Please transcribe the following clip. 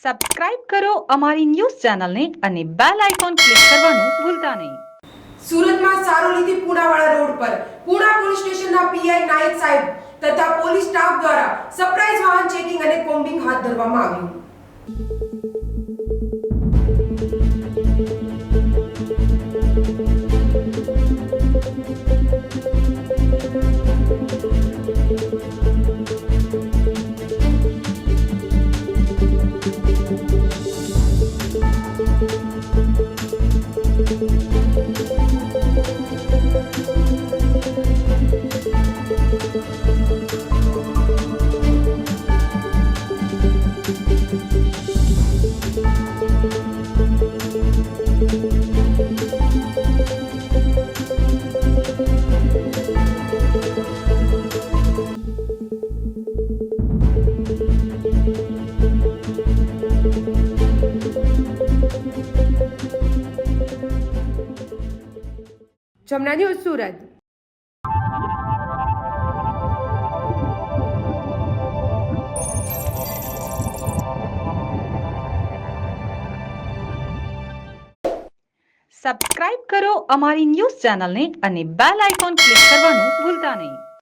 Subscribe કરો અમારી news ચેનલને અને બેલ આઇકોન ક્લિક કરવાનું ભૂલતા નહીં. સુરતમાં સારોલીથી પુણાવાડા રોડ પર પુણા પોલીસ સ્ટેશનના પીઆઈ નાયક સાહેબ તથા પોલીસ સ્ટાફ દ્વારા સરપ્રાઇઝ વાહન ચેકિંગ અને કોમ્બિંગ હાથ ધરવામાં આવ્યું. જમના ન્યૂઝ સુરત. સબસ્ક્રાઇબ કરો અમારી ન્યૂઝ ચેનલને અને બેલ આઇકોન ક્લિક કરવાનું ભૂલતા નહીં.